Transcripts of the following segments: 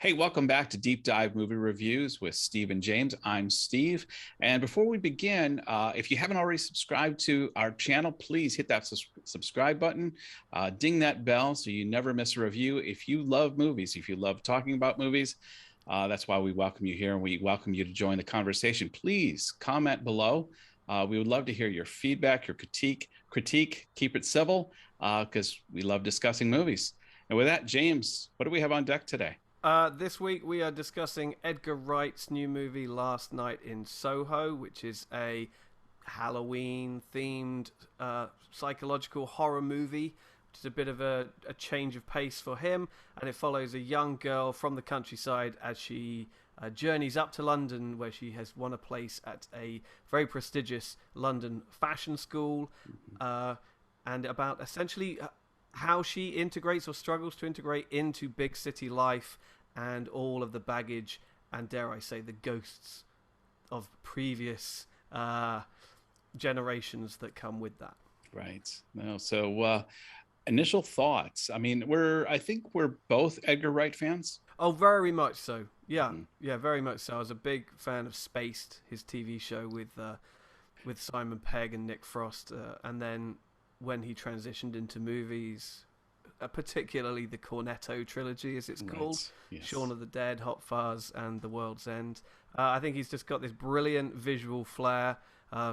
Hey, welcome back to Deep Dive Movie Reviews with Steve and James. I'm Steve. And before we begin, if you haven't already subscribed to our channel, please hit that subscribe button, ding that bell so you never miss a review. If you love movies, if you love talking about movies, that's why we welcome you here and we welcome you to join the conversation. Please comment below. We would love to hear your feedback, your critique. Keep it civil because we love discussing movies. And with that, James, what do we have on deck today? This week we are discussing Edgar Wright's new movie Last Night in Soho, which is a Halloween-themed psychological horror movie, which is a bit of a change of pace for him, and it follows a young girl from the countryside as she journeys up to London, where she has won a place at a very prestigious London fashion school, and about essentially how she integrates or struggles to integrate into big city life and all of the baggage and, dare I say, the ghosts of previous generations that come with that. Right. No. So, initial thoughts. I mean, I think we're both Edgar Wright fans. Oh, very much so. Yeah, Mhm. yeah, very much so. I was a big fan of Spaced, his TV show with Simon Pegg and Nick Frost, and then when he transitioned into movies, particularly the Cornetto trilogy, as it's called, Right. Yes. Shaun of the Dead, Hot Fuzz, and The World's End. I think he's just got this brilliant visual flair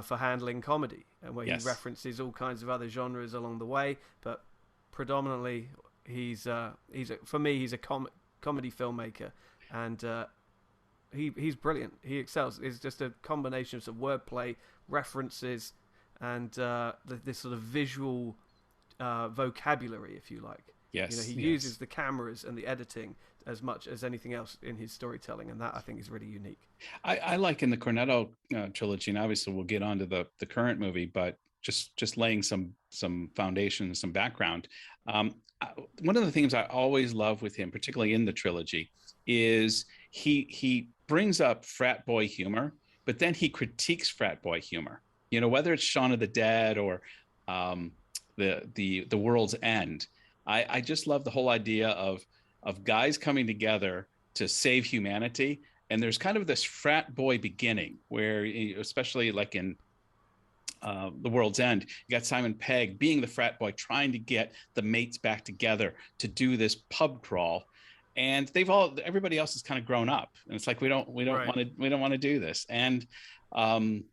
for handling comedy, and where he Yes. references all kinds of other genres along the way, but predominantly for me he's a comedy filmmaker, and he's brilliant. He excels. It's just a combination of wordplay, references, and this sort of visual vocabulary, if you like. Yes. He Yes. uses the cameras and the editing as much as anything else in his storytelling, and that I think is really unique. I like in the Cornetto trilogy, and obviously we'll get on to the current movie, but just laying some foundation, some background. One of the things I always love with him, particularly in the trilogy, is he brings up frat boy humor, but then he critiques frat boy humor. Whether it's Shaun of the Dead or um, the World's End. I just love the whole idea of guys coming together to save humanity. And there's kind of this frat boy beginning where, especially like in The World's End, you got Simon Pegg being the frat boy, trying to get the mates back together to do this pub crawl. And everybody else has kind of grown up, and it's like we don't Right. want to do this. And um,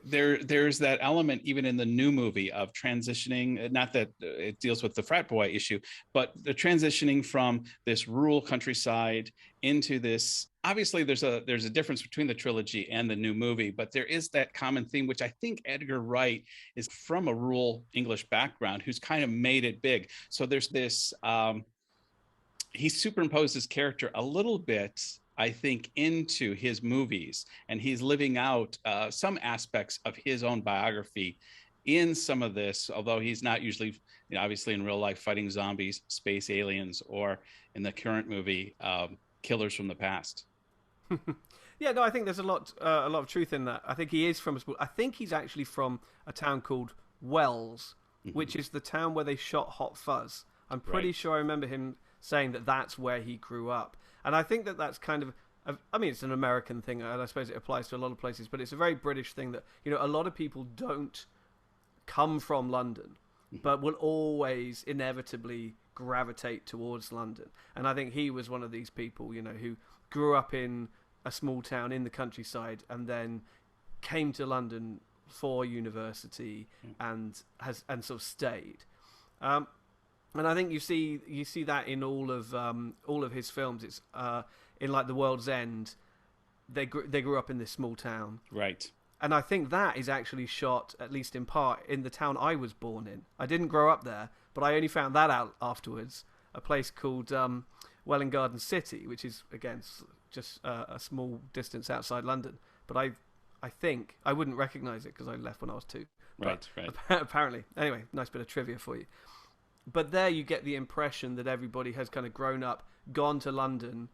there's that element even in the new movie of transitioning. Not that it deals with the frat boy issue, but the transitioning from this rural countryside into this. Obviously, there's a difference between the trilogy and the new movie, but there is that common theme, which I think Edgar Wright is from a rural English background, who's kind of made it big. So there's this. He superimposed his character a little bit, I think, into his movies, and he's living out some aspects of his own biography in some of this, although he's not usually, obviously in real life, fighting zombies, space aliens, or in the current movie, killers from the past. Yeah, no, I think there's a lot of truth in that. I think he is from a school. I think he's actually from a town called Wells, which Mm-hmm. is the town where they shot Hot Fuzz. I'm pretty Right. sure I remember him saying that that's where he grew up, and I think that that's kind of. I mean, it's an American thing, and I suppose it applies to a lot of places, but it's a very British thing that a lot of people don't come from London, but will always inevitably gravitate towards London. And I think he was one of these people, who grew up in a small town in the countryside and then came to London for university and sort of stayed. Um, and I think you see that in all of his films. It's in like The World's End. They grew up in this small town, Right. and I think that is actually shot, at least in part, in the town I was born in. I didn't grow up there, but I only found that out afterwards. A place called Welwyn Garden City, which is, again, just a small distance outside London. But I think I wouldn't recognise it because I left when I was 2. But Right. Right. apparently, anyway, nice bit of trivia for you. But there you get the impression that everybody has kind of grown up, gone to London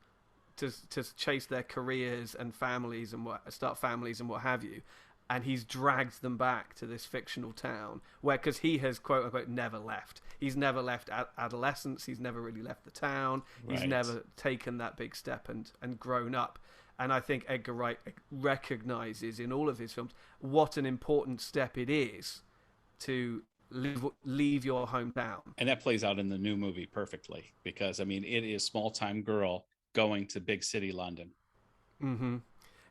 to chase their careers and families and start families and what have you, and he's dragged them back to this fictional town where, because he has quote unquote never left. He's never left adolescence. He's never really left the town. He's never taken that big step and grown up. And I think Edgar Wright recognizes in all of his films what an important step it is to leave your hometown. And that plays out in the new movie perfectly, because I mean, it is small-time girl going to big city London. Mm-hmm.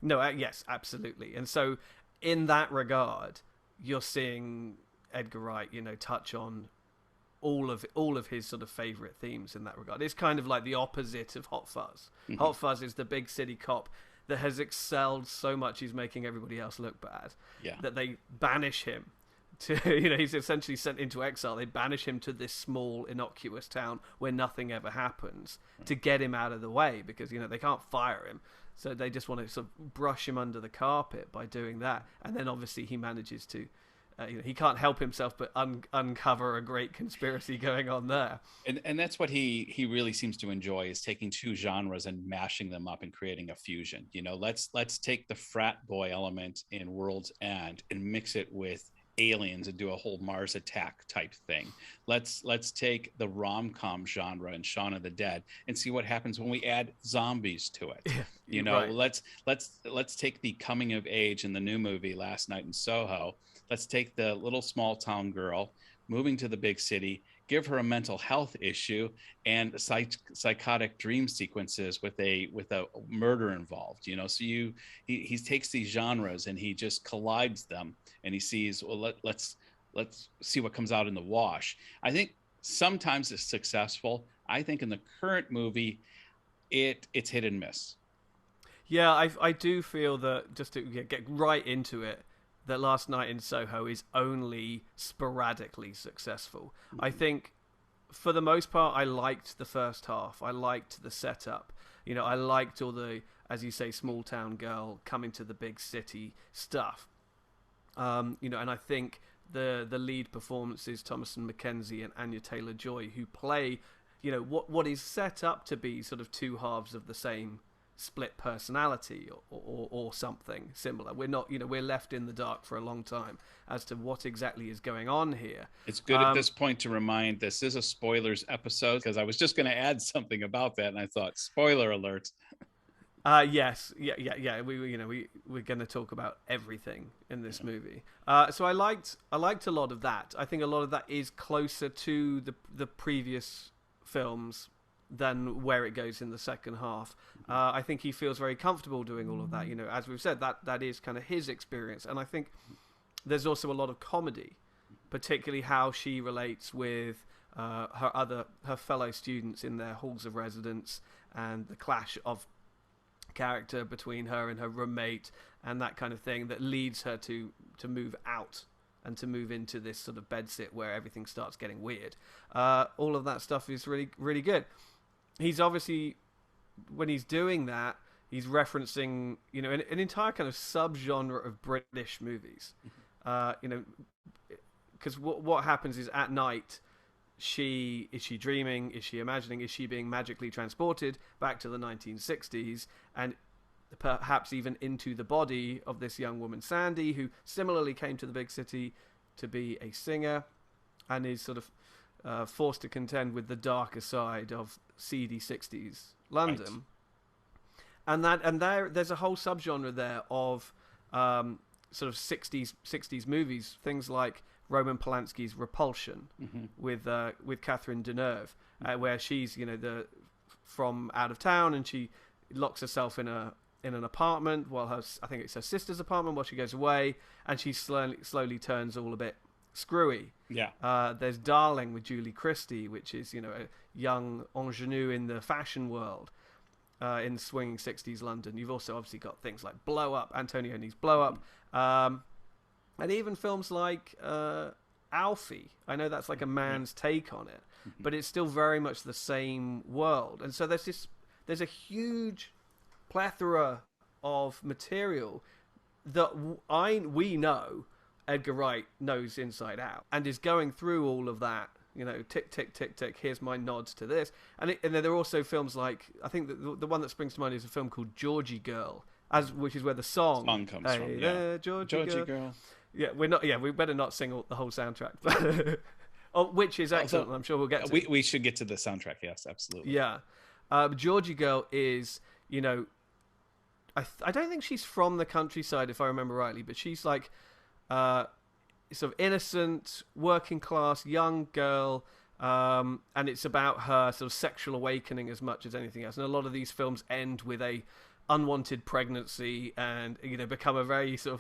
No, yes, absolutely. And so in that regard, you're seeing Edgar Wright, touch on all of his sort of favorite themes in that regard. It's kind of like the opposite of Hot Fuzz. Mm-hmm. Hot Fuzz is the big city cop that has excelled so much he's making everybody else look bad. Yeah. That they banish him to, he's essentially sent into exile. They banish him to this small, innocuous town where nothing ever happens to get him out of the way, because, they can't fire him. So they just want to sort of brush him under the carpet by doing that. And then obviously he manages to, he can't help himself but uncover a great conspiracy going on there. And that's what he really seems to enjoy, is taking two genres and mashing them up and creating a fusion. Let's take the frat boy element in World's End and mix it with aliens and do a whole Mars attack type thing. Let's take the rom-com genre and Shaun of the Dead and see what happens when we add zombies to it. Right. Let's take the coming of age in the new movie Last Night in Soho. Let's take the little small town girl moving to the big city, give her a mental health issue and psychotic dream sequences with a murder involved. So he takes these genres and he just collides them, and he sees, well, let's see what comes out in the wash. I think sometimes it's successful. I think in the current movie, it's hit and miss. Yeah, I do feel that, just to get right into it, that Last Night in Soho is only sporadically successful. Mm-hmm. I think for the most part, I liked the first half. I liked the setup. I liked all the, as you say, small town girl coming to the big city stuff. And I think the lead performances, Thomasin McKenzie and Anya Taylor-Joy, who play, what is set up to be sort of two halves of the same split personality or something similar. We're not, we're left in the dark for a long time as to what exactly is going on here. It's good at this point to remind this is a spoilers episode, because I was just going to add something about that and I thought, spoiler alert. Yes, yeah. We're going to talk about everything in this movie. So I liked a lot of that. I think a lot of that is closer to the previous films than where it goes in the second half. I think he feels very comfortable doing all of that. As we've said, that is kind of his experience. And I think there's also a lot of comedy, particularly how she relates with her fellow students in their halls of residence, and the clash of character between her and her roommate and that kind of thing that leads her to move out and to move into this sort of bedsit where everything starts getting weird. All of that stuff is really, really good. He's obviously, when he's doing that, he's referencing, an entire kind of subgenre of British movies. Because what happens is, at night, is she dreaming? Is she imagining? Is she being magically transported back to the 1960s and perhaps even into the body of this young woman, Sandy, who similarly came to the big city to be a singer and is sort of forced to contend with the darker side of seedy 60s London. Right. And there's a whole subgenre there of sort of 60s movies, things like Roman Polanski's Repulsion, mm-hmm. with Catherine Deneuve, where she's from out of town, and she locks herself in an apartment while I think it's her sister's apartment while she goes away, and she slowly turns all a bit screwy. Yeah. There's Darling with Julie Christie, which is a young ingenue in the fashion world in swinging 60s London. You've also obviously got things like Blow Up, Antonioni's Blow Up, and even films like Alfie. I know that's like a man's take on it, but it's still very much the same world. And so there's a huge plethora of material that we know Edgar Wright knows inside out, and is going through all of that. Tick, tick, tick, tick. Here's my nods to this, and then there are also films like, I think the one that springs to mind is a film called Georgie Girl. which is where the song comes "Hey from. Yeah, there, Georgie Georgie girl." girl. Yeah, we're not. Yeah, we better not sing the whole soundtrack. Oh, which is excellent. Although I'm sure we'll get to. we should get to the soundtrack. Yes, absolutely. Yeah, Georgie girl is, you know, I don't think she's from the countryside if I remember rightly, but she's like sort of innocent, working class, young girl, and it's about her sort of sexual awakening as much as anything else. And a lot of these films end with a unwanted pregnancy, and become a very sort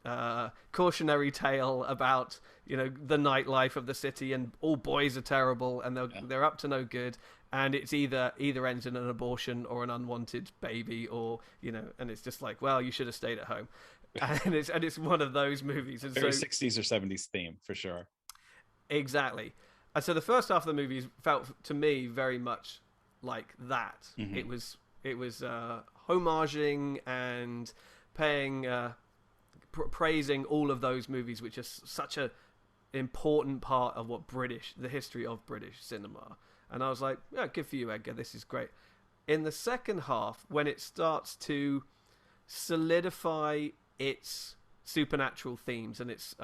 of cautionary tale about the nightlife of the city, and all boys are terrible, and they're up to no good. And it's either ends in an abortion or an unwanted baby, or and it's just like, well, you should have stayed at home. And it's one of those movies. And Very 60s or 70s theme for sure. Exactly. And so the first half of the movie felt to me very much like that. Mm-hmm. It was homaging and paying praising all of those movies, which are such a important part of the history of British cinema. And I was like, yeah, good for you, Edgar. This is great. In the second half, when it starts to solidify its supernatural themes and its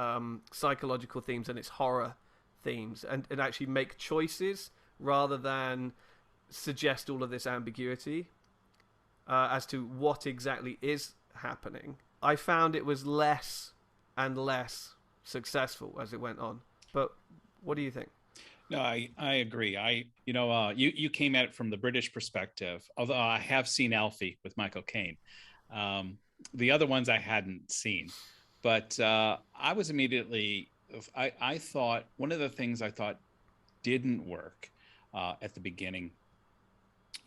psychological themes and its horror themes, and actually make choices rather than suggest all of this ambiguity as to what exactly is happening, I found it was less and less successful as it went on. But what do you think? No, I agree. You came at it from the British perspective, although I have seen Alfie with Michael Caine. The other ones I hadn't seen, but I was immediately. I thought one of the things I thought didn't work at the beginning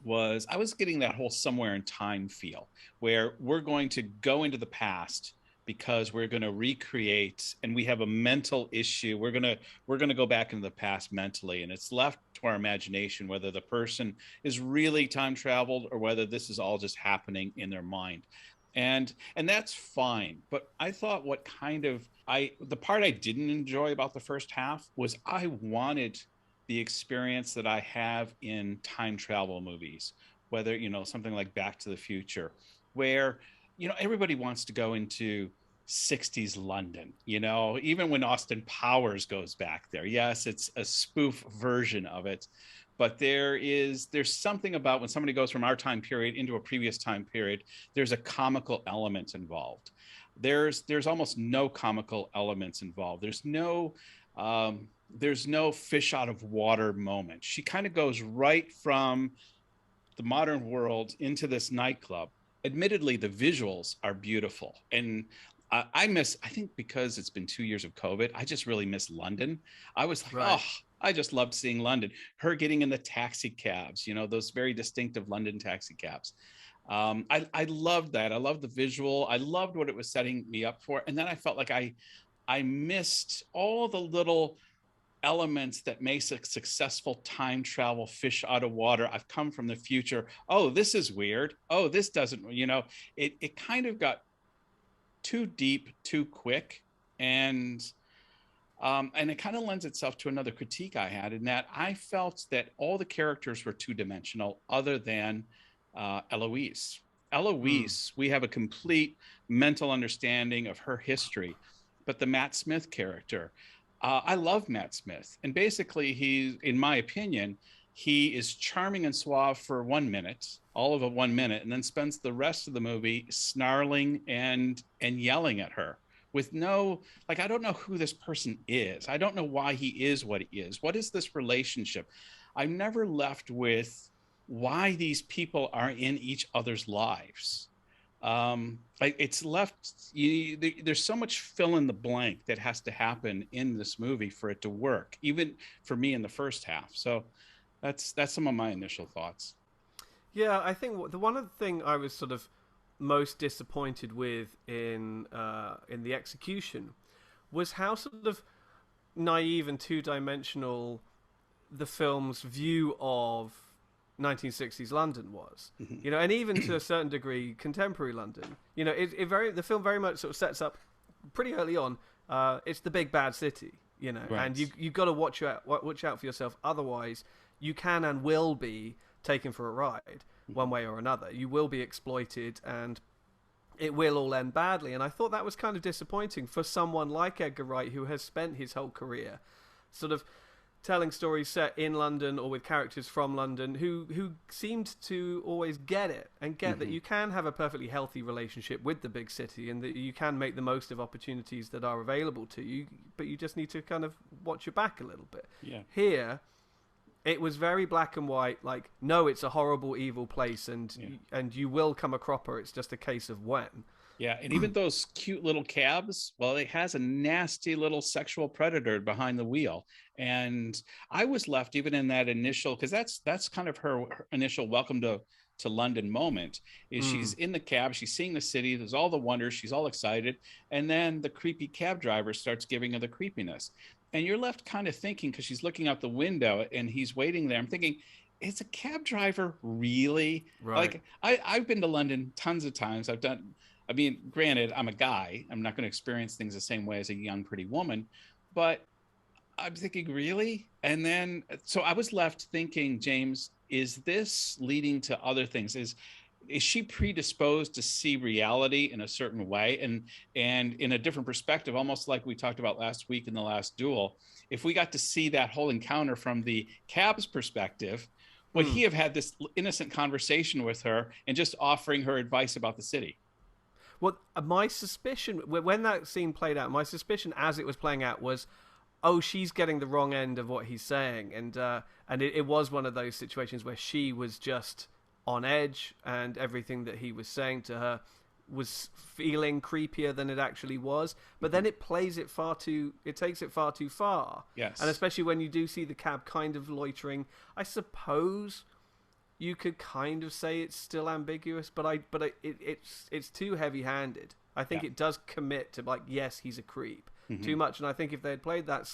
was I was getting that whole somewhere in time feel, where we're going to go into the past because we're going to recreate, and we have a mental issue. We're going to go back into the past mentally, and it's left to our imagination whether the person is really time traveled or whether this is all just happening in their mind. And that's fine. But I thought the part I didn't enjoy about the first half was I wanted the experience that I have in time travel movies, whether, something like Back to the Future, where everybody wants to go into 60s London, even when Austin Powers goes back there. Yes, it's a spoof version of it, but there's something about when somebody goes from our time period into a previous time period, there's a comical element involved. There's almost no comical elements involved. There's no fish out of water moment. She kind of goes right from the modern world into this nightclub. Admittedly, the visuals are beautiful. And I think because it's been 2 years of COVID, I just really miss London. I was like, right. I just loved seeing London. Her getting in the taxi cabs, those very distinctive London taxi cabs. I loved that. I loved the visual. I loved what it was setting me up for. And then I felt like I missed all the little elements that makes a successful time travel fish out of water. I've come from the future. Oh, this is weird. Oh, this doesn't, it kind of got too deep, too quick. And it kind of lends itself to another critique I had, in that I felt that all the characters were two-dimensional other than Eloise. We have a complete mental understanding of her history, but the Matt Smith character, I love Matt Smith. And basically in my opinion, he is charming and suave for 1 minute, all of 1 minute, and then spends the rest of the movie snarling and yelling at her with no, I don't know who this person is. I don't know why he is what he is. What is this relationship? I'm never left with why these people are in each other's lives. It's left, there's so much fill in the blank that has to happen in this movie for it to work, even for me in the first half. So that's some of my initial thoughts. Yeah, I think the one of the thing I was sort of most disappointed with in the execution was how sort of naive and two-dimensional the film's view of 1960s London was. Mm-hmm. And even to a certain degree contemporary London. The film very much sort of sets up pretty early on, it's the big bad city, right. And you've got to watch out for yourself, otherwise you can and will be taken for a ride one way or another. You will be exploited and it will all end badly. And I thought that was kind of disappointing for someone like Edgar Wright, who has spent his whole career sort of telling stories set in London or with characters from London who seemed to always get it and get that you can have a perfectly healthy relationship with the big city and that you can make the most of opportunities that are available to you, but you just need to kind of watch your back a little bit. Yeah. Here, it was very black and white, like, no, it's a horrible, evil place, and you will come a cropper. It's just a case of when. Yeah, and even those cute little cabs, well, it has a nasty little sexual predator behind the wheel. And I was left even in that initial, because that's kind of her initial welcome to London moment, is she's in the cab, she's seeing the city, there's all the wonders, she's all excited, and then the creepy cab driver starts giving her the creepiness. And you're left kind of thinking, because she's looking out the window and he's waiting there, I'm thinking, is a cab driver really? Right. Like I've been to London tons of times. I mean, granted, I'm a guy. I'm not going to experience things the same way as a young, pretty woman, but I'm thinking, really? And then, so I was left thinking, James, is this leading to other things? Is she predisposed to see reality in a certain way and in a different perspective, almost like we talked about last week in the last duel? If we got to see that whole encounter from the cab's perspective, would he have had this innocent conversation with her and just offering her advice about the city? Well, my suspicion when that scene played out, my suspicion as it was playing out was, oh, she's getting the wrong end of what he's saying, and it was one of those situations where she was just on edge, and everything that he was saying to her was feeling creepier than it actually was. But then it takes it far too far. Yes. And especially when you do see the cab kind of loitering, I suppose you could kind of say it's still ambiguous, but it's too heavy-handed. I think it does commit to, like, yes, he's a creep too much, and I think if they had played that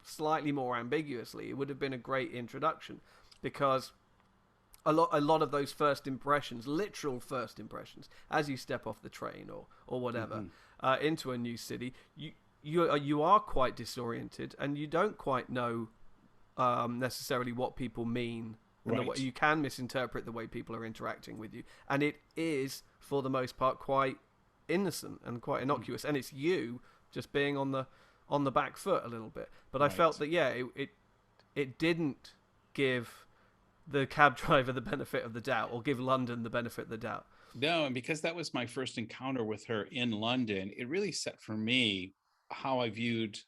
slightly more ambiguously, it would have been a great introduction, because a lot of those first impressions, literal first impressions, as you step off the train or whatever into a new city, you are quite disoriented, and you don't quite know necessarily what people mean. And Right. you can misinterpret the way people are interacting with you, and it is, for the most part, quite innocent and quite innocuous, and it's you just being on the back foot a little bit. But I felt that it didn't give the cab driver the benefit of the doubt, or give London the benefit of the doubt. No, and because that was my first encounter with her in London, it really set for me how I viewed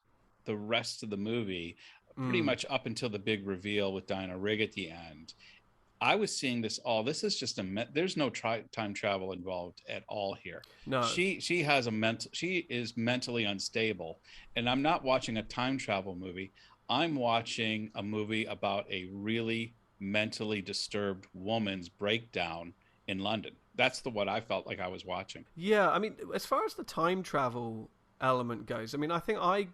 the rest of the movie, pretty much up until the big reveal with Diana Rigg at the end. I was seeing this all. This is just there's no time travel involved at all here. No. She is mentally unstable, and I'm not watching a time travel movie. I'm watching a movie about a really mentally disturbed woman's breakdown in London. That's what I felt like I was watching. Yeah, I mean, as far as the time travel element goes, I mean, I think I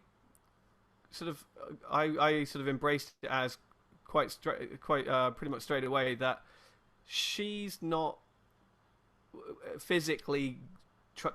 sort of embraced it as pretty much straight away that she's not physically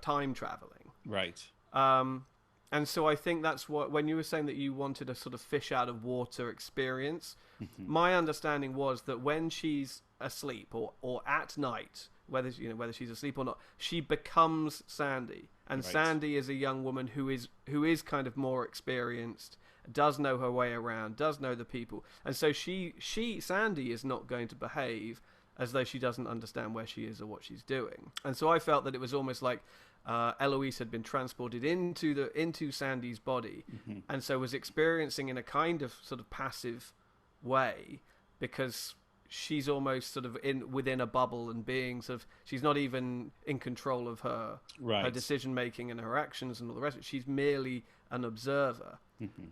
time traveling, Right. and so I think that's what, when you were saying that you wanted a sort of fish out of water experience, my understanding was that when she's asleep or at night, whether she's asleep or not, she becomes Sandy, and Right. Sandy is a young woman who is kind of more experienced, does know her way around, does know the people, and so Sandy is not going to behave as though she doesn't understand where she is or what she's doing. And so I felt that it was almost like Eloise had been transported into Sandy's body, and so was experiencing in a kind of sort of passive way, because she's almost sort of within a bubble and being sort of, she's not even in control of her decision making and her actions and all the rest of it. She's merely an observer.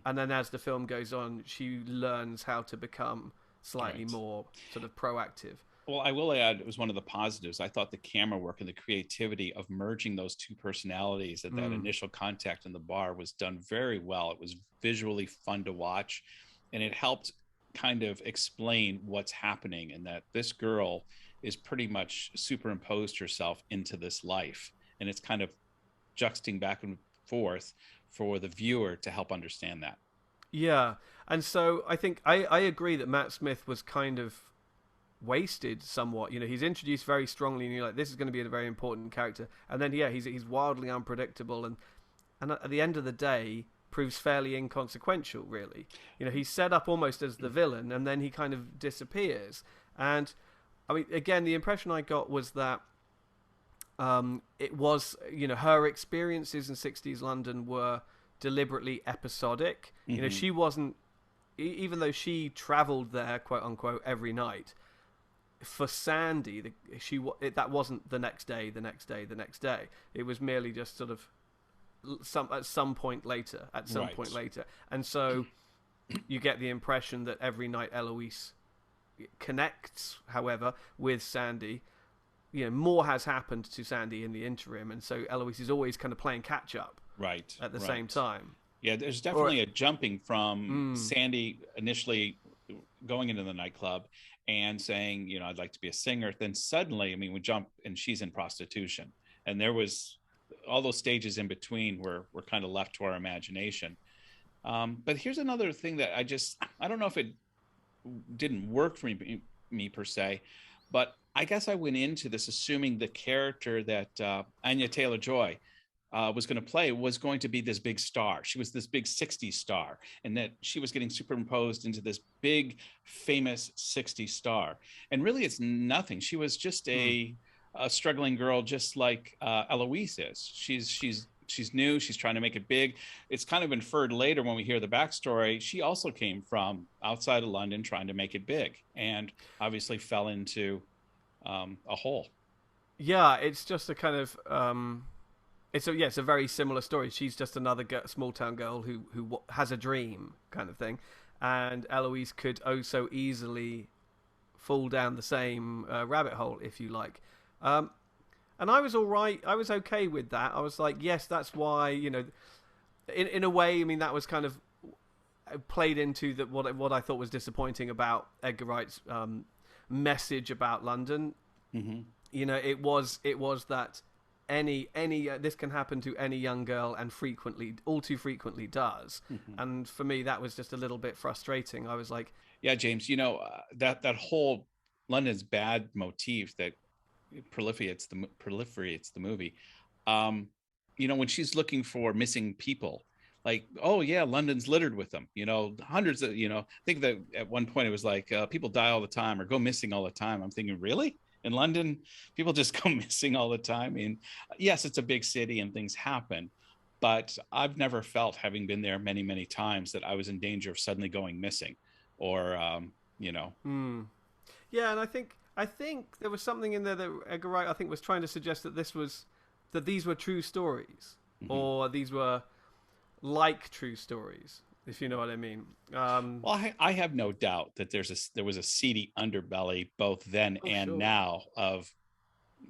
And then as the film goes on, she learns how to become slightly more sort of proactive. Well, I will add, it was one of the positives. I thought the camera work and the creativity of merging those two personalities at that initial contact in the bar was done very well. It was visually fun to watch, and it helped kind of explain what's happening, and that this girl is pretty much superimposed herself into this life, and it's kind of juxting back and forth for the viewer to help understand that. Yeah, and so I think I agree that Matt Smith was kind of wasted somewhat. He's introduced very strongly, and you're like, this is going to be a very important character, and then he's wildly unpredictable, and at the end of the day proves fairly inconsequential, really. He's set up almost as the villain, and then he kind of disappears. And I mean, again, the impression I got was that it was, her experiences in 60s London were deliberately episodic. She wasn't, even though she traveled there, quote unquote, every night, for Sandy, that wasn't the next day, the next day, the next day. It was merely just sort of at some point later, and so you get the impression that every night Eloise connects, however, with Sandy. More has happened to Sandy in the interim, and so Eloise is always kind of playing catch up, at the same time. Yeah, there's definitely a jumping from Sandy initially going into the nightclub and saying, I'd like to be a singer. Then suddenly, we jump and she's in prostitution, and there was all those stages in between were kind of left to our imagination. But here's another thing that I don't know if it didn't work for me per se, but I guess I went into this assuming the character that Anya Taylor-Joy was going to play was going to be this big star. She was this big 60s star, and that she was getting superimposed into this big famous 60s star. And really it's nothing. She was just a struggling girl, just like Eloise is. She's new. She's trying to make it big. It's kind of inferred later when we hear the backstory. She also came from outside of London trying to make it big, and obviously fell into a hole. Yeah, it's just a kind of it's a very similar story. She's just another small town girl who has a dream, kind of thing, and Eloise could so easily fall down the same rabbit hole, if you like. And I was all right. I was okay with that. I was like, yes, that's why, in a way, that was kind of played into what I thought was disappointing about Edgar Wright's message about London. Mm-hmm. It was that any this can happen to any young girl, and all too frequently does. Mm-hmm. And for me, that was just a little bit frustrating. I was like, yeah, James, that whole London's bad motif that proliferates the movie. When she's looking for missing people, like, oh yeah, London's littered with them. Hundreds of, I think that at one point it was like people die all the time or go missing all the time. I'm thinking, really? In London, people just go missing all the time? Yes, it's a big city and things happen, but I've never felt, having been there many, many times, that I was in danger of suddenly going missing, or Yeah, and I think there was something in there that Edgar Wright, was trying to suggest that these were true stories, or these were like true stories, if you know what I mean. Well, I have no doubt that there was a seedy underbelly both then and now of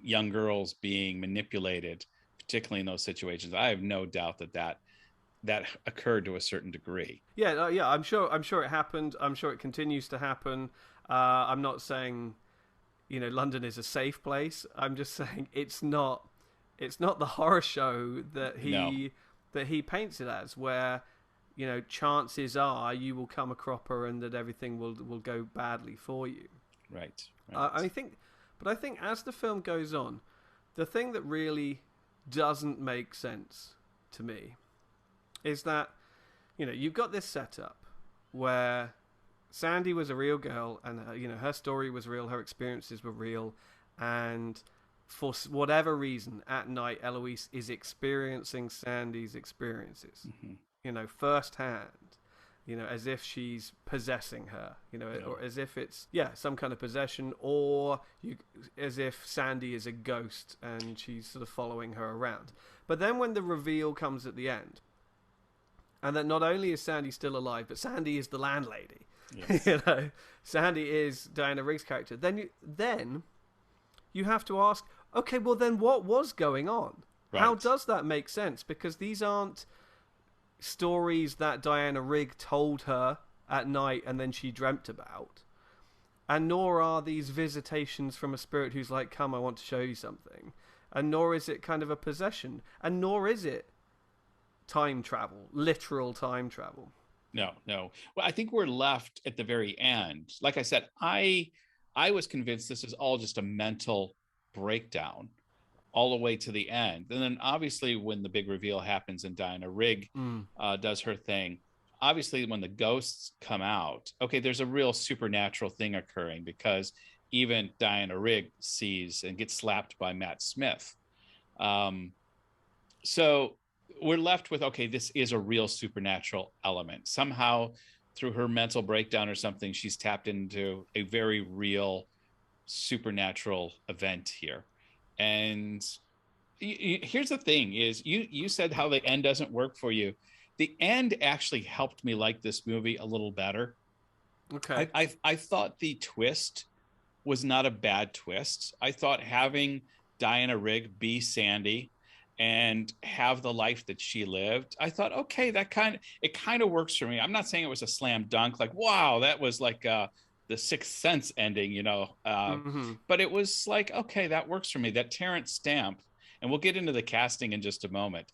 young girls being manipulated, particularly in those situations. I have no doubt that occurred to a certain degree. Yeah, I'm sure it happened. I'm sure it continues to happen. I'm not saying London is a safe place. I'm just saying it's not the horror show that he paints it as, where chances are you will come a cropper and that everything will go badly for you. Right. I think as the film goes on, the thing that really doesn't make sense to me is that you've got this setup where Sandy was a real girl, and her story was real, her experiences were real, and for whatever reason, at night, Eloise is experiencing Sandy's experiences, firsthand, as if she's possessing her, or as if it's some kind of possession, or as if Sandy is a ghost and she's sort of following her around. But then when the reveal comes at the end, and that not only is Sandy still alive, but Sandy is the landlady. Yes. Sandy is Diana Rigg's character. Then you have to ask, okay, well then what was going on? Right. How does that make sense? Because these aren't stories that Diana Rigg told her at night and then she dreamt about, and nor are these visitations from a spirit who's like, come, I want to show you something, and nor is it kind of a possession, and nor is it time travel, literal time travel. No. Well, I think we're left at the very end. Like I said, I I was convinced this is all just a mental breakdown all the way to the end. And then obviously when the big reveal happens and Diana Rigg Mm. does her thing, obviously when the ghosts come out, okay, there's a real supernatural thing occurring, because even Diana Rigg sees and gets slapped by Matt Smith. Um, so we're left with, okay, this is a real supernatural element. Somehow through her mental breakdown or something, she's tapped into a very real supernatural event here. And here's the thing is, you said how the end doesn't work for you. The end actually helped me like this movie a little better. Okay. I thought the twist was not a bad twist. I thought having Diana Rigg be Sandy and have the life that she lived, I thought, okay, it kind of works for me. I'm not saying it was a slam dunk, like, wow, that was like the Sixth Sense ending, Mm-hmm. but it was like, okay, that works for me. That Terence Stamp, and we'll get into the casting in just a moment,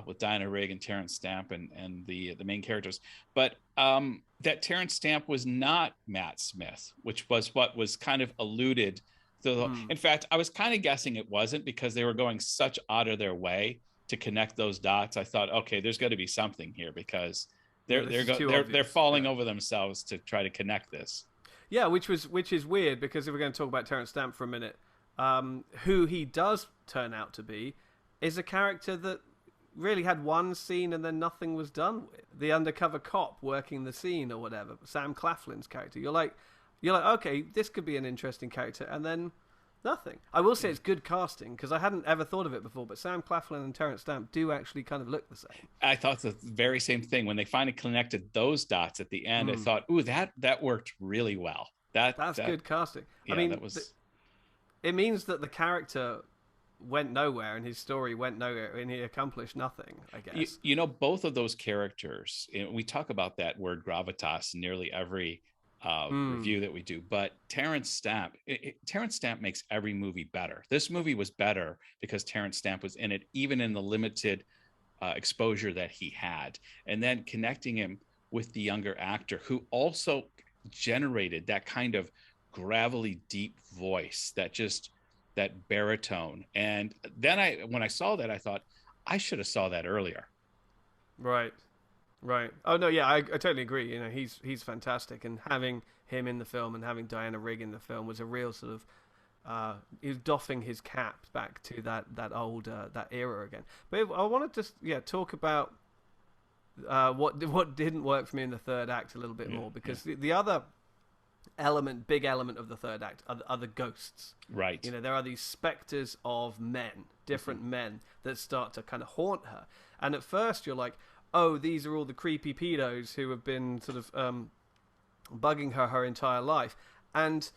with Diana Rigg and Terence Stamp and the main characters. But that Terence Stamp was not Matt Smith, which was what was kind of alluded to. Mm. In fact, I was kind of guessing it wasn't, because they were going such out of their way to connect those dots. I thought, okay, there's got to be something here, because Yeah, this is too obvious. they're falling Yeah. over themselves to try to connect this. Yeah, which is weird, because if we're going to talk about Terence Stamp for a minute, who he does turn out to be is a character that really had one scene and then nothing was done with. The undercover cop working the scene or whatever, Sam Claflin's character. You're like, okay, this could be an interesting character, and then nothing. I will say it's good casting, because I hadn't ever thought of it before, but Sam Claflin and Terence Stamp do actually kind of look the same. I thought the very same thing when they finally connected those dots at the end. I thought, ooh, that worked really well. That's good casting. Yeah, I mean, that was. it means that the character went nowhere and his story went nowhere and he accomplished nothing, I guess. Both of those characters, we talk about that word gravitas in nearly every review that we do, but Terence Stamp makes every movie better. This movie was better because Terence Stamp was in it, even in the limited exposure that he had, and then connecting him with the younger actor who also generated that kind of gravelly deep voice, that baritone. And then when I saw that, I thought I should have saw that earlier. Right. Oh no, yeah, I totally agree. He's fantastic, and having him in the film and having Diana Rigg in the film was a real sort of he was doffing his cap back to that old that era again. But I wanted to talk about what didn't work for me in the third act a little bit more, because the other big element of the third act are the ghosts. Right. There are these specters of men, different men, that start to kind of haunt her. And at first you're like, oh, these are all the creepy pedos who have been sort of bugging her entire life. And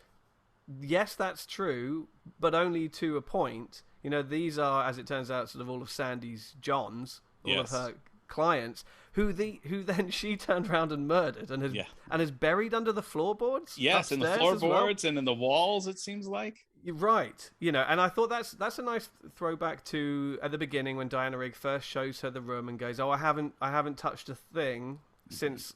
yes, that's true, but only to a point. These are, as it turns out, sort of all of Sandy's Johns, all of her clients, who then she turned around and murdered and is buried under the floorboards. Yes, in the floorboards and in the walls, it seems like. You're right. And I thought that's a nice throwback to at the beginning when Diana Rigg first shows her the room and goes, "Oh, I haven't touched a thing since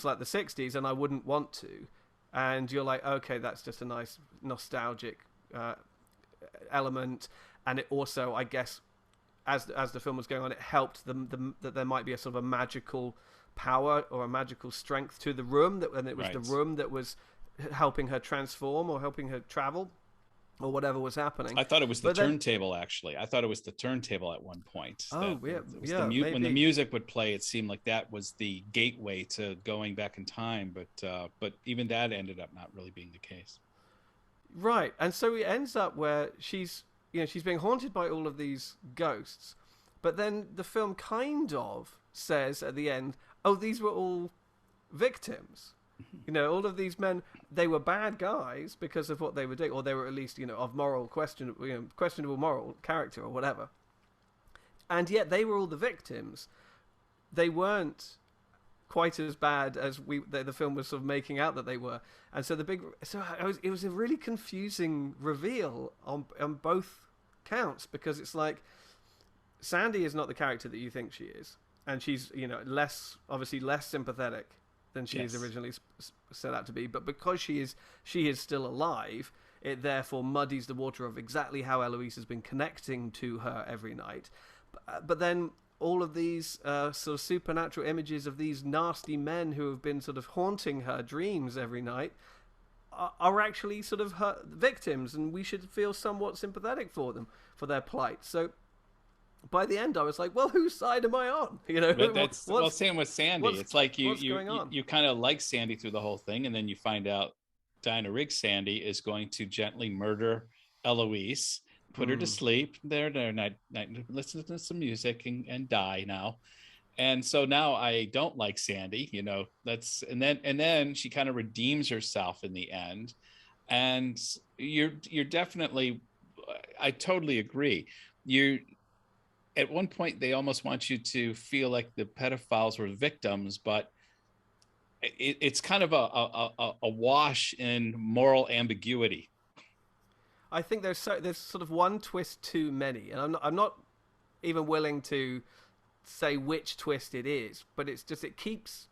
like the 60s, and I wouldn't want to." And you're like, okay, that's just a nice nostalgic element, and it also, I guess, as the film was going on, it helped them that there might be a sort of a magical power or a magical strength to the room, and it was the room that was helping her transform or helping her travel or whatever was happening. I thought it was the turntable, actually. I thought it was the turntable at one point. Oh, When the music would play, it seemed like that was the gateway to going back in time, but even that ended up not really being the case. Right, and so it ends up where she's being haunted by all of these ghosts, but then the film kind of says at the end, oh, these were all victims. All of these men, they were bad guys because of what they were doing, or they were at least, of questionable moral character or whatever. And yet they were all the victims. They weren't quite as bad as the film was sort of making out that they were. And so it was a really confusing reveal on both counts, because it's like Sandy is not the character that you think she is, and she's obviously less sympathetic than she is originally set out to be. But because she is still alive, it therefore muddies the water of exactly how Eloise has been connecting to her every night. But then all of these sort of supernatural images of these nasty men who have been sort of haunting her dreams every night are actually sort of her victims, and we should feel somewhat sympathetic for them, for their plight. So by the end, I was like, well, whose side am I on? Well, same with Sandy. It's like you kind of like Sandy through the whole thing, and then you find out Diana Rigg Sandy is going to gently murder Eloise, put her to sleep. There, night, listen to some music and die now. And so now I don't like Sandy, and then she kind of redeems herself in the end. And you're definitely, I totally agree. At one point they almost want you to feel like the pedophiles were victims, but it's kind of a wash in moral ambiguity. I think there's sort of one twist too many, and I'm not even willing to say which twist it is, but it's just it keeps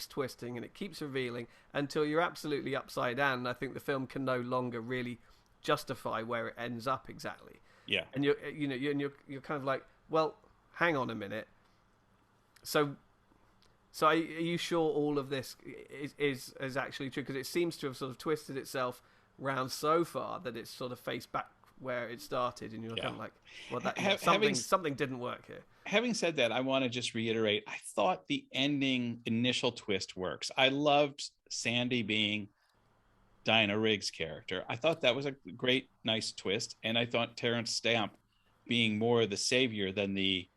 twisting and it keeps revealing until you're absolutely upside down, and I think the film can no longer really justify where it ends up exactly. Yeah. And you're kind of like, well, hang on a minute. So are you sure all of this is actually true? Because it seems to have sort of twisted itself round so far that it's sort of faced back where it started, and you're kind of like, well, something didn't work here. Having said that, I want to just reiterate, I thought the ending initial twist works. I loved Sandy being Diana Rigg's character. I thought that was a great, nice twist, and I thought Terence Stamp being more the savior than the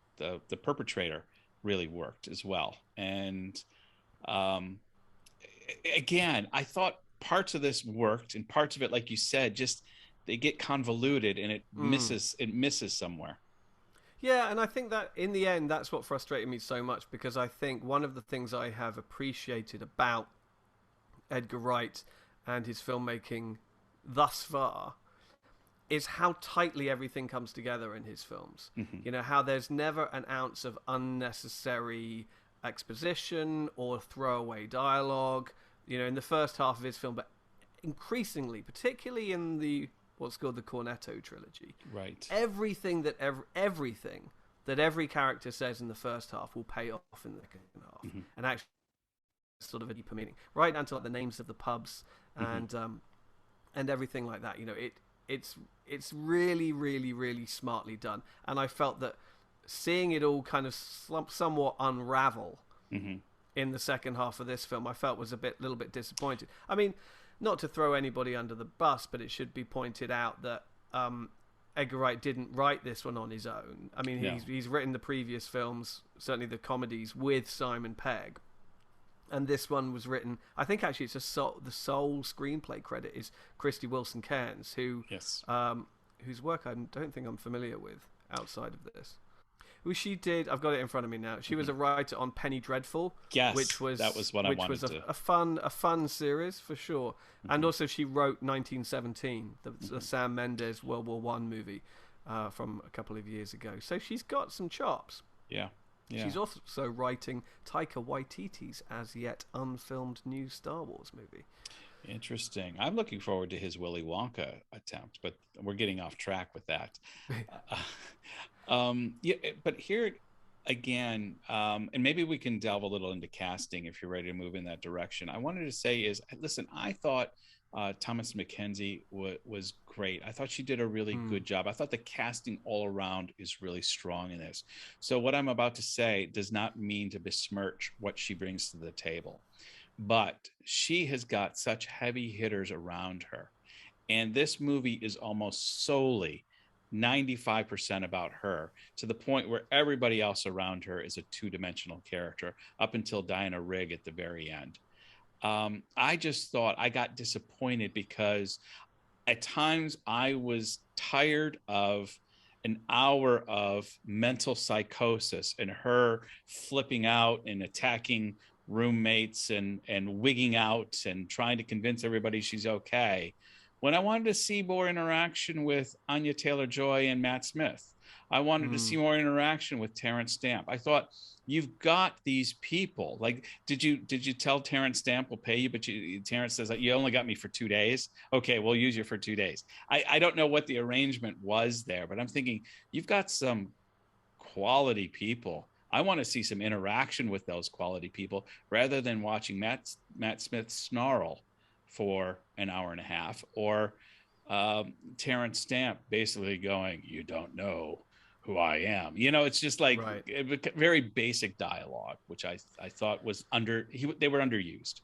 perpetrator really worked as well. And again, I thought parts of this worked, and parts of it, like you said, just they get convoluted and it misses somewhere. Yeah, and I think that in the end, that's what frustrated me so much, because I think one of the things I have appreciated about Edgar Wright and his filmmaking thus far is how tightly everything comes together in his films. Mm-hmm. How there's never an ounce of unnecessary exposition or throwaway dialogue, in the first half of his film, but increasingly, particularly in what's called the Cornetto trilogy. Right. Everything that every character says in the first half will pay off in the second half, mm-hmm. and actually sort of a deeper meaning, right down to like the names of the pubs and everything like that. It's really, really, really smartly done, and I felt that seeing it all kind of somewhat unravel mm-hmm. in the second half of this film, I felt was little bit disappointed. I mean, not to throw anybody under the bus, but it should be pointed out that Edgar Wright didn't write this one on his own. I mean, he's written the previous films, certainly the comedies, with Simon Pegg. And this one was written, I think actually the sole screenplay credit is Christy Wilson Cairns, whose work I don't think I'm familiar with outside of this. She did. I've got it in front of me now. She was a writer on Penny Dreadful. Yes, which was a fun series for sure. Mm-hmm. And also she wrote 1917, the Sam Mendes World War I movie from a couple of years ago. So she's got some chops. Yeah. She's also writing Taika Waititi's as yet unfilmed new Star Wars movie. Interesting. I'm looking forward to his Willy Wonka attempt, but we're getting off track with that. But here again, and maybe we can delve a little into casting if you're ready to move in that direction. I wanted to say listen, I thought Thomasin McKenzie was great. I thought she did a really good job. I thought the casting all around is really strong in this. So what I'm about to say does not mean to besmirch what she brings to the table, but she has got such heavy hitters around her. And this movie is almost solely 95% about her, to the point where everybody else around her is a two-dimensional character up until Diana Rigg at the very end. I just thought I got disappointed because at times I was tired of an hour of mental psychosis and her flipping out and attacking roommates and wigging out and trying to convince everybody she's okay, when I wanted to see more interaction with Anya Taylor-Joy and Matt Smith. I wanted to see Mm. more interaction with Terence Stamp. I thought, you've got these people. Like, did you tell Terence Stamp will pay you, but Terence says, you only got me for 2 days. Okay, we'll use you for 2 days. I don't know what the arrangement was there, but I'm thinking, you've got some quality people. I want to see some interaction with those quality people rather than watching Matt Smith snarl for an hour and a half, or Terence Stamp basically going, "You don't know who I am." It's just like Right. very basic dialogue, which I thought was they were underused.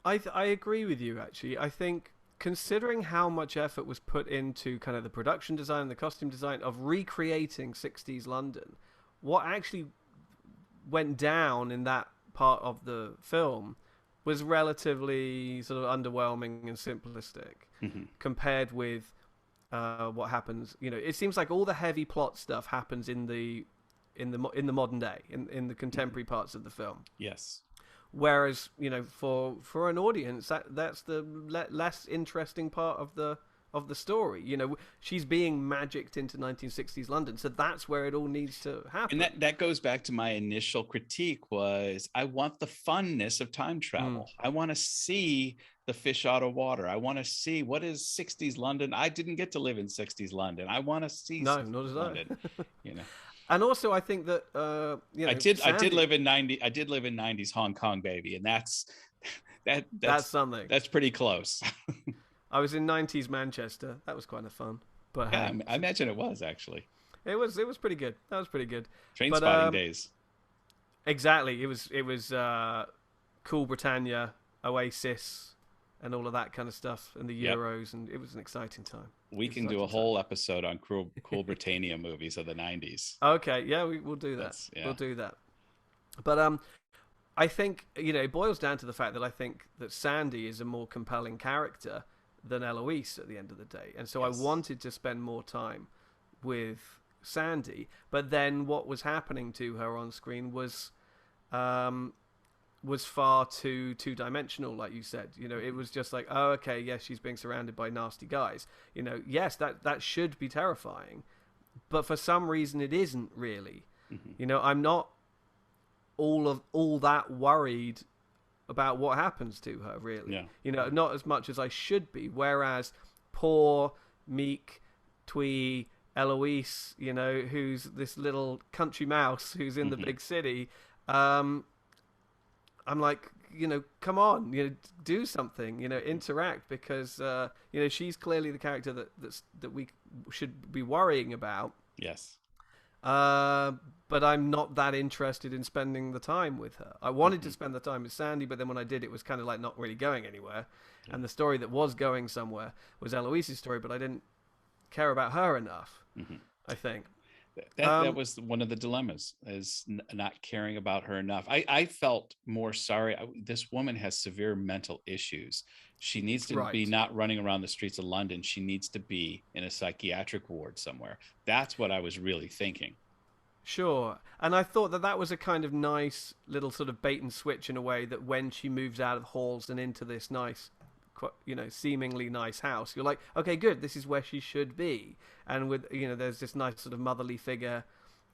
I agree with you actually. I think considering how much effort was put into kind of the production design, the costume design of recreating 60s London, what actually went down in that part of the film was relatively sort of underwhelming and simplistic Mm-hmm. compared with what happens. It seems like all the heavy plot stuff happens in the modern day, in the contemporary parts of the film. Yes. Whereas, for an audience, that's the less interesting part of the story. She's being magicked into 1960s London, so that's where it all needs to happen. And that goes back to my initial critique was, I want the funness of time Mm. travel. I want to see the fish out of water. I want to see what is 60s London. I didn't get to live in 60s London. I want to see No, 60s not as London, I. you know. And also, I think that I did Sandy, live in 90s Hong Kong, baby, and that's that that's that's something. that's pretty close. I was in 90s Manchester. That was kind of fun. But Yeah, hey, I imagine it was actually it was pretty good. That was pretty good. train But spotting days. exactly, it was Cool Britannia, Oasis, and all of that kind of stuff, and the Yep. Euros, and it was an exciting time. We can do a whole episode on Cool Britannia movies of the 90s. Okay, yeah, we'll do that. That's We'll yeah. do that. But I think it boils down to the fact that I think that Sandy is a more compelling character than Eloise at the end of the day, and so I Yes. wanted to spend more time with Sandy. But then what was happening to her on screen um, was far too two-dimensional, like you said. It was just like, oh, okay, yes, she's being surrounded by nasty guys. Yes, that should be terrifying, but for some reason it isn't really. Mhm. I'm not all that worried about what happens to her, really. Yeah. Not as much as I should be. Whereas poor, meek, twee Eloise, who's this little country mouse who's in the Mhm. big city, I'm like, come on, do something, interact, because she's clearly the character that we should be worrying about. Yes. But I'm not that interested in spending the time with her. I wanted to Mhm. spend the time with Sandy, but then when I did, it was kind of like not really going anywhere. Yeah. And the story that was going somewhere was Eloise's story, but I didn't care about her enough, Mhm. I think. That was one of the dilemmas, is not caring about her enough. I felt more sorry. This woman has severe mental issues. She needs to be Right. not running around the streets of London. She needs to be in a psychiatric ward somewhere. That's what I was really thinking. Sure. And I thought that was a kind of nice little sort of bait and switch, in a way, that when she moves out of halls and into this nice, seemingly nice house, you're like, okay, good, this is where she should be. And with, there's this nice sort of motherly figure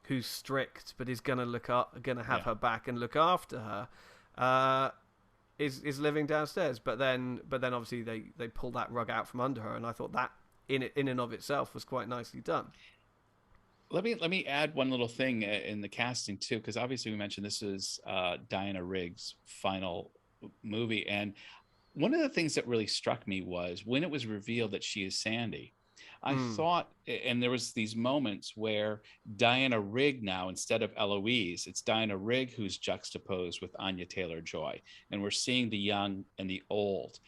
who's strict but is gonna have Yeah. her back and look after her, is living downstairs. But then obviously they pull that rug out from under her, and I thought that in and of itself was quite nicely done. Let me add one little thing in the casting too, because obviously we mentioned this is Diana Rigg's final movie, and one of the things that really struck me was when it was revealed that she is Sandy. I Mm. thought, and there was these moments where Diana Rigg now, instead of Eloise, it's Diana Rigg who's juxtaposed with Anya Taylor-Joy, and we're seeing the young and the old.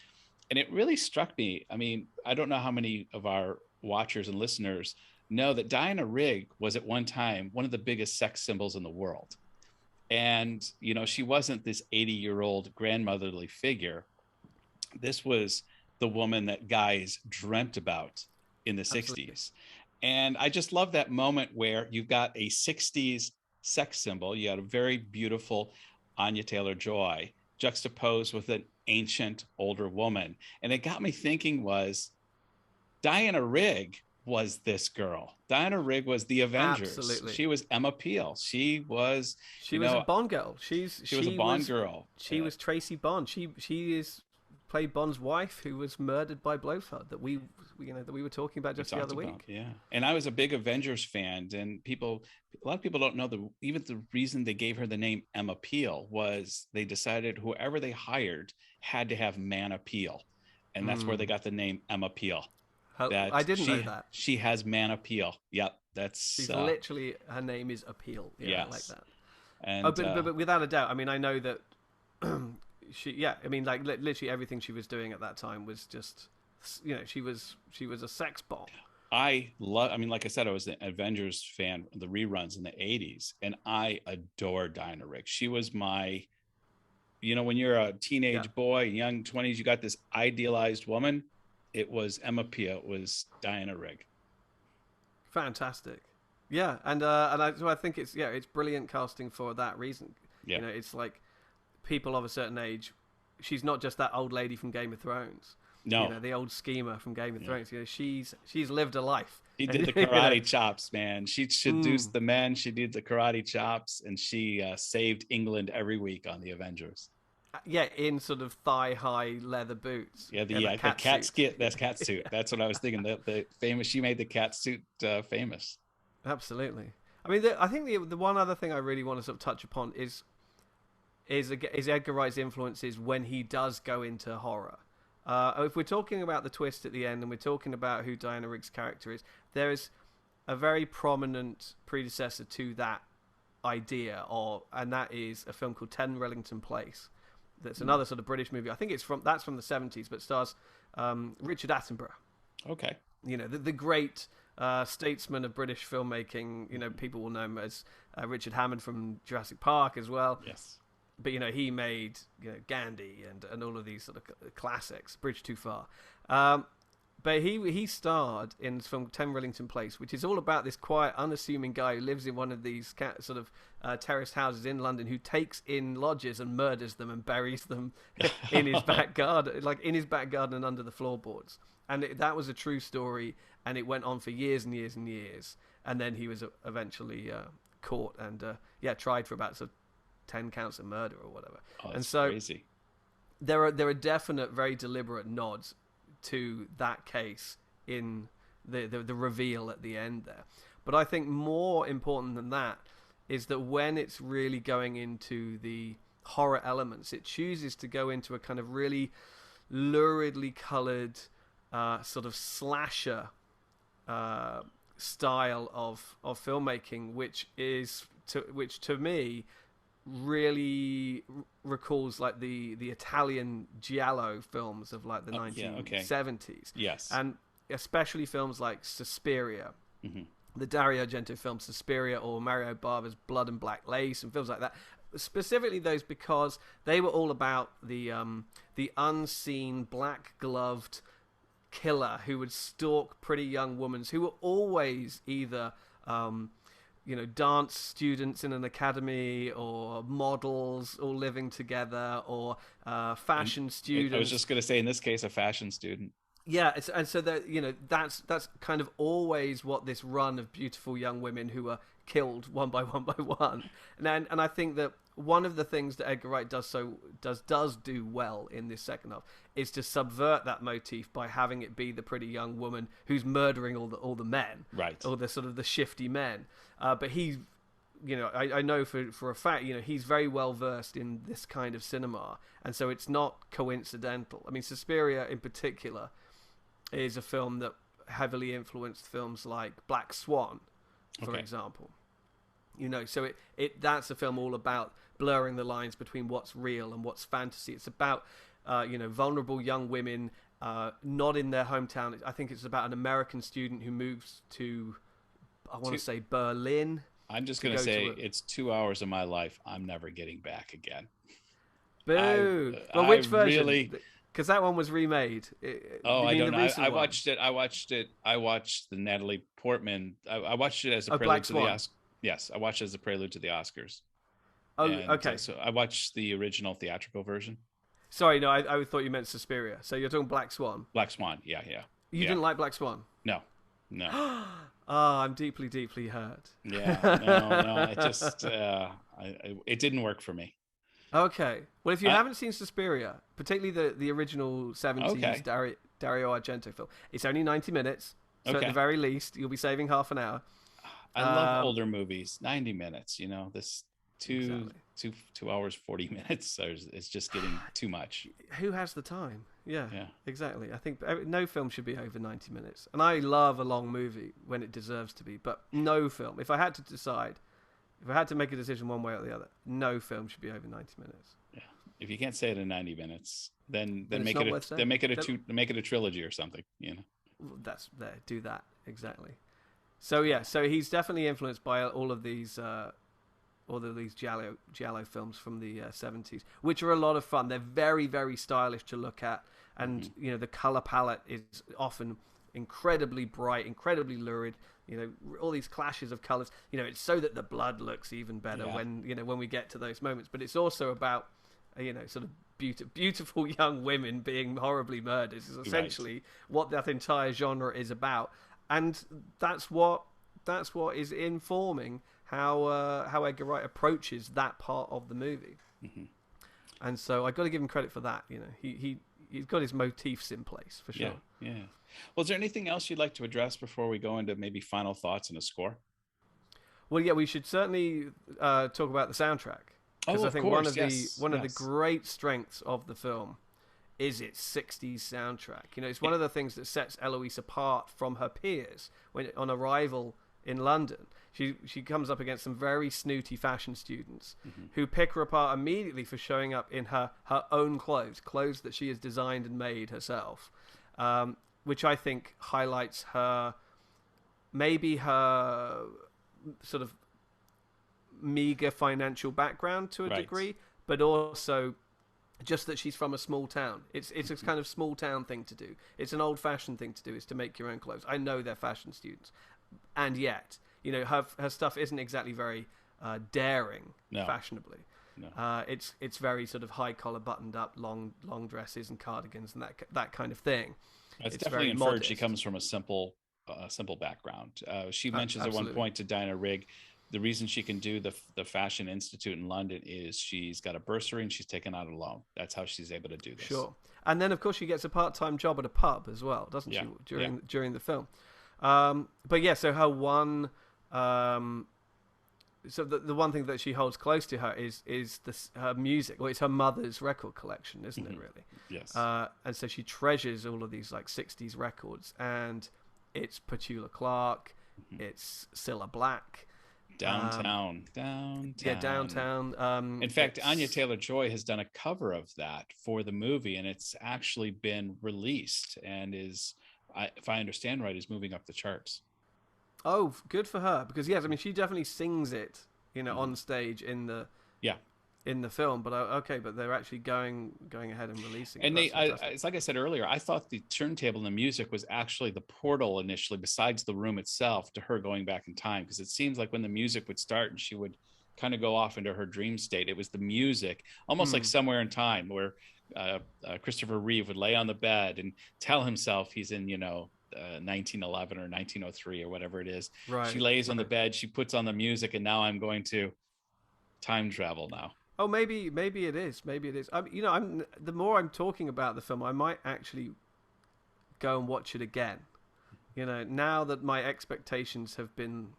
And it really struck me. I mean, I don't know how many of our watchers and listeners know that Diana Rigg was at one time one of the biggest sex symbols in the world. And, she wasn't this 80-year-old grandmotherly figure. This was the woman that guys dreamt about in the Absolutely. 60s. And I just love that moment where you've got a 60s sex symbol. You had a very beautiful Anya Taylor-Joy juxtaposed with an ancient older woman. And it got me thinking was, Diana Rigg was this girl. Diana Rigg was the Avengers. Absolutely. She was Emma Peel. She was, She was a Bond girl. she was a Bond girl. She was Tracy Bond. She is played Bond's wife, who was murdered by Blofeld. That we were talking about just the other week. Yeah, and I was a big Avengers fan, and a lot of people don't know even the reason they gave her the name Emma Peel was they decided whoever they hired had to have man appeal, and that's where they got the name Emma Peel. I didn't know that. She has man appeal. Yep, she's literally, her name is Appeal. Yeah, yes. I like that. And but without a doubt, I mean, I know that I mean, like literally everything she was doing at that time was just, she was a sex bomb. I mean, like I said, I was an Avengers fan, the reruns in the 80s, and I adored Diana Rigg. She was my, when you're a teenage boy, young 20s, you got this idealized woman. It was Emma Peel. It was Diana Rigg. Fantastic. Yeah, so I think it's brilliant casting for that reason. Yeah. It's like people of a certain age. She's not just that old lady from Game of Thrones. No, the old schemer from Game of Thrones. She's lived a life. She did the karate chops, man. She seduced the men. She did the karate chops, and she saved England every week on the Avengers. Yeah, in sort of thigh-high leather boots. Yeah, the cat suit. That's cat suit. That's what I was thinking. The famous. She made the cat suit famous. Absolutely. I mean, I think the one other thing I really want to sort of touch upon is Edgar Wright's influences when he does go into horror. If we're talking about the twist at the end, and we're talking about who Diana Rigg's character is, there is a very prominent predecessor to that idea, and that is a film called 10 Rillington Place. That's another sort of British movie. I think that's from the 70s, but stars Richard Attenborough. Okay. The great statesman of British filmmaking. People will know him as Richard Hammond from Jurassic Park as well. Yes. But he made Gandhi and all of these sort of classics. Bridge Too Far. But he starred in this film 10 Rillington Place, which is all about this quiet, unassuming guy who lives in one of these sort of terraced houses in London, who takes in lodgers and murders them and buries them in his back garden, like in his back garden and under the floorboards. And that was a true story, and it went on for years and years and years. And then he was eventually caught and tried for about sort of 10 counts of murder or whatever. Oh, that's and so crazy. There are definite, very deliberate nods to that case in the reveal at the end there. But I think more important than that is that when it's really going into the horror elements, it chooses to go into a kind of really luridly colored sort of slasher style of filmmaking, which to me really recalls like the Italian giallo films of like the 1970s. Yes. And especially films like Suspiria, the Dario Argento film Suspiria, or Mario Bava's Blood and Black Lace, and films like that. Specifically those, because they were all about the unseen black-gloved killer who would stalk pretty young women who were always either dance students in an academy, or models all living together, or fashion students. I was just going to say, in this case, a fashion student. Yeah, and so that that's kind of always what this run of beautiful young women who are killed one by one. And I think that one of the things that Edgar Wright does do well in this second half is to subvert that motif by having it be the pretty young woman who's murdering all the men, right? Or the sort of the shifty men. But he, I know for a fact, he's very well versed in this kind of cinema, and so it's not coincidental. I mean, Suspiria in particular is a film that heavily influenced films like Black Swan, for example. So that's a film all about blurring the lines between what's real and what's fantasy. It's about vulnerable young women not in their hometown. I think it's about an American student who moves to, I want to say, Berlin. I'm just going to say it's 2 hours of my life I'm never getting back again. Boo! Well, which version? Because that one was remade. I don't know. I watched it. I watched the Natalie Portman. I watched it as a prelude to the Oscars. Yes, I watched it as a prelude to the Oscars. Oh, okay. So I watched the original theatrical version. Sorry, no, I thought you meant Suspiria. So you're talking Black Swan. Black Swan, yeah. You Yeah. didn't like Black Swan? No. No. Ah, I'm deeply, deeply hurt. Yeah. No. No. It just it didn't work for me. Okay. Well, if you I haven't seen Suspiria, particularly the original 70s okay. Dario Argento film, it's only 90 minutes. So at the Okay. very least, you'll be saving half an hour. I love Um, older movies. 90 minutes. You know, this two exactly. two 2 hours 40 minutes. So it's just getting too much. Who has the time? Yeah, Yeah. exactly. I think no film should be over 90 minutes. And I love a long movie when it deserves to be, but no film. If I had to decide, if I had to make a decision one way or the other, no film should be over 90 minutes. Yeah. If you can't say it in 90 minutes, Then it's make not it worth a then saying. make it a make it a trilogy or something. You know. That's there. Do that exactly. So yeah, so he's definitely influenced by all of these Giallo films from the 70s, which are a lot of fun. They're very, very stylish to look at, and you know the color palette is often incredibly bright, incredibly lurid. You know, all these clashes of colors. You know, it's so that the blood looks even better Yeah. when we get to those moments. But it's also about sort of beautiful young women being horribly murdered. Is essentially what that entire genre is about, and that's what is informing how Edgar Wright approaches that part of the movie. Hmm. And so I got to give him credit for that. You know, he's got his motifs in place for Yeah. sure. Yeah. Well, is there anything else you'd like to address before we go into maybe final thoughts and a score? Well, yeah, we should certainly talk about the soundtrack, because Oh, I of think course. one of the Yes. great strengths of the film is its 60s soundtrack. You know, it's one of the things that sets Eloise apart from her peers when on arrival in London. She comes up against some very snooty fashion students who pick her apart immediately for showing up in her own clothes that she has designed and made herself, which I think highlights maybe her sort of meager financial background to a Right. degree, but also just that she's from a small town. It's a kind of small town thing to do. It's an old fashioned thing to do, is to make your own clothes. I know they're fashion students, and yet, you know, her stuff isn't exactly very daring No. fashionably. No. It's very sort of high collar, buttoned up, long dresses and cardigans and that kind of thing. It's It's definitely very inferred she modest. comes from a simple background. She mentions at one Absolutely. point to Dinah Rigg, the reason she can do the Fashion Institute in London is she's got a bursary and she's taken out a loan. That's how she's able to do this. Sure. And then, of course, she gets a part-time job at a pub as well, doesn't Yeah. she, Yeah. during the film? But yeah, so her one, so the one thing that she holds close to her is her music. Well, it's her mother's record collection, isn't it? Really? Yes. And so she treasures all of these like '60s records, and it's Petula Clark, it's Cilla Black, Downtown. yeah, Downtown. In fact, Anya Taylor-Joy has done a cover of that for the movie, and it's actually been released and if I understand right, is moving up the charts. Oh, good for her, because yes, I mean she definitely sings it, on stage in the Yeah. film. But okay, but they're actually going ahead and releasing it. And That's fantastic. it's like I said earlier, I thought the turntable and the music was actually the portal initially, besides the room itself, to her going back in time. Because it seems like when the music would start and she would kind of go off into her dream state, it was the music, almost like Somewhere in Time, where Christopher Reeve would lay on the bed and tell himself he's in, 1911 or 1903 or whatever it is. Right. She lays on the bed, she puts on the music, and now I'm going to time travel now. Oh, maybe it is. Maybe it is. I'm the more I'm talking about the film, I might actually go and watch it again. Now that my expectations have been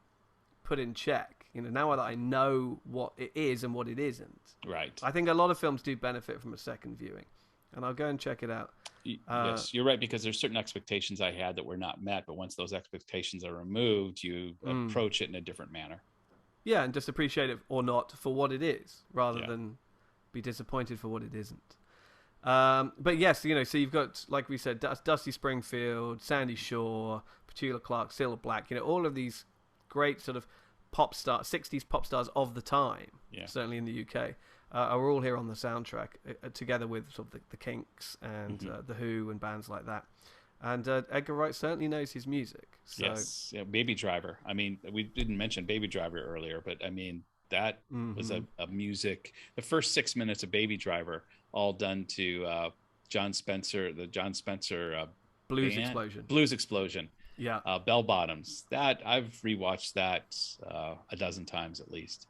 put in check. Now that I know what it is and what it isn't. Right. I think a lot of films do benefit from a second viewing, and I'll go and check it out. Yes, you're right, because there's certain expectations I had that were not met, but once those expectations are removed, you approach it in a different manner. Yeah, and just appreciate it or not for what it is, rather than be disappointed for what it isn't. But yes, so you've got, like we said, Dusty Springfield, Sandy Shaw, Petula Clark, Cilla Black, all of these great sort of 60s pop stars of the time, certainly in the UK, are all here on the soundtrack, together with sort of the Kinks and the Who and bands like that. And Edgar Wright certainly knows his music. So. Yes, Baby Driver. I mean, we didn't mention Baby Driver earlier, but I mean, that was a music. The first 6 minutes of Baby Driver, all done to John Spencer Blues Explosion. Blues Explosion. Yeah. Bell Bottoms. That I've rewatched that a dozen times at least.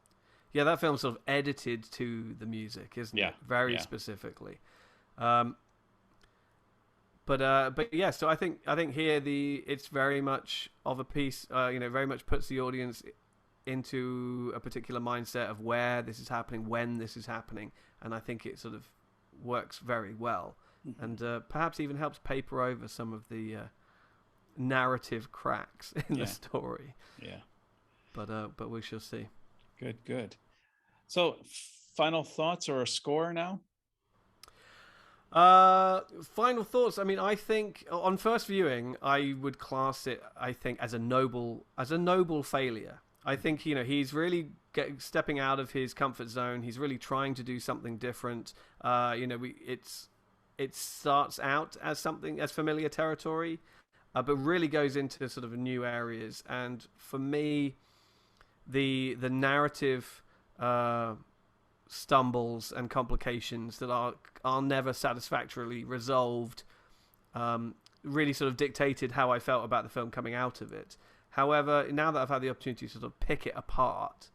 Yeah, that film's sort of edited to the music, isn't it? Very specifically. But yeah, so I think here it's very much of a piece. Very much puts the audience into a particular mindset of where this is happening, when this is happening, and I think it sort of works very well, and perhaps even helps paper over some of the narrative cracks in the story. Yeah. But we shall see. Good. So, final thoughts or a score now? Final thoughts. I mean, I think on first viewing, I would class it, I think, as a noble failure. I think, he's really stepping out of his comfort zone. He's really trying to do something different. It starts out as familiar territory, but really goes into sort of new areas. And for me, the narrative stumbles and complications that are never satisfactorily resolved really sort of dictated how I felt about the film coming out of it. However, now that I've had the opportunity to sort of pick it apart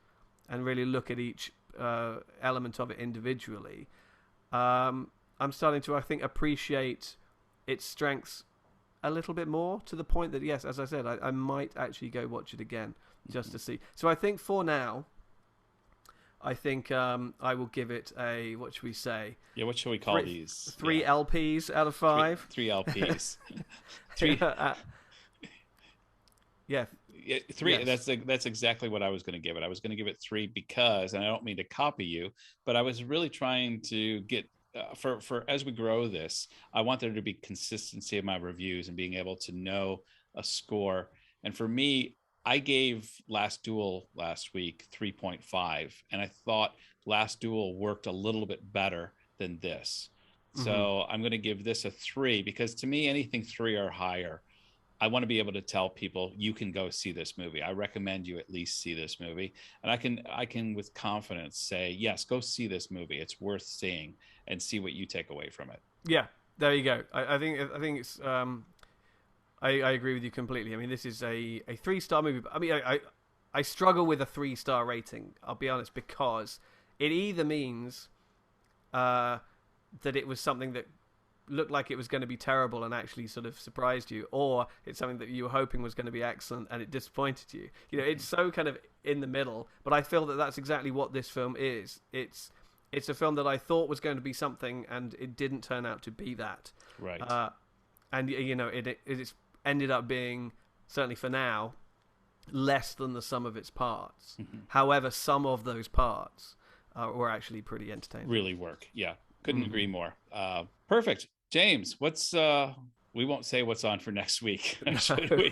and really look at each element of it individually, I'm starting to, I think, appreciate its strengths a little bit more, to the point that, yes, as I said, I might actually go watch it again just to see. So I think for now, I think I will give it a, what should we say? Yeah, what should we call these? Three LPs out of 5. Three LPs. Yeah. 3. Yes. That's exactly what I was going to give it. I was going to give it 3 because, and I don't mean to copy you, but I was really trying to get for as we grow this, I want there to be consistency in my reviews and being able to know a score. And for me, I gave Last Duel last week 3.5, and I thought Last Duel worked a little bit better than this. So I'm going to give this a 3 because to me, anything 3 or higher, I want to be able to tell people you can go see this movie. I recommend you at least see this movie, and I can with confidence say, yes, go see this movie. It's worth seeing, and see what you take away from it. Yeah, there you go. I think it's. I agree with you completely. I mean, this is a 3-star movie. I mean, I struggle with a 3-star rating. I'll be honest, because it either means that it was something that looked like it was going to be terrible and actually sort of surprised you, or it's something that you were hoping was going to be excellent and it disappointed you. It's so kind of in the middle, but I feel that that's exactly what this film is. It's a film that I thought was going to be something and it didn't turn out to be that. Right. And it's ended up being, certainly for now, less than the sum of its parts. However, some of those parts were actually pretty entertaining. Really work. Yeah. Couldn't agree more. Perfect. James, what's we won't say what's on for next week, should we?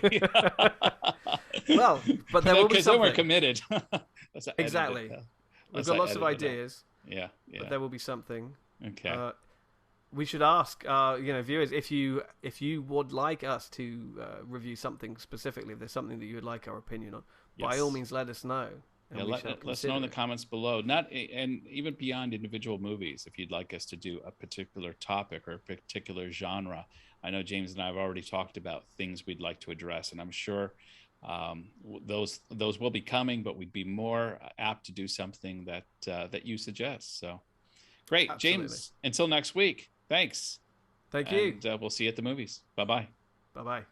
Well, but there will be something. Because then we're committed. Exactly. We've got lots of ideas. Yeah. But there will be something. Okay. We should ask viewers if you would like us to review something specifically, if there's something that you would like our opinion on, by all means let us know. Let us know in the comments below. And even beyond individual movies, if you'd like us to do a particular topic or a particular genre. I know James and I have already talked about things we'd like to address, and I'm sure those will be coming, but we'd be more apt to do something that you suggest. So great. Absolutely. James, until next week, thanks. Thank you. And we'll see you at the movies. Bye-bye. Bye-bye.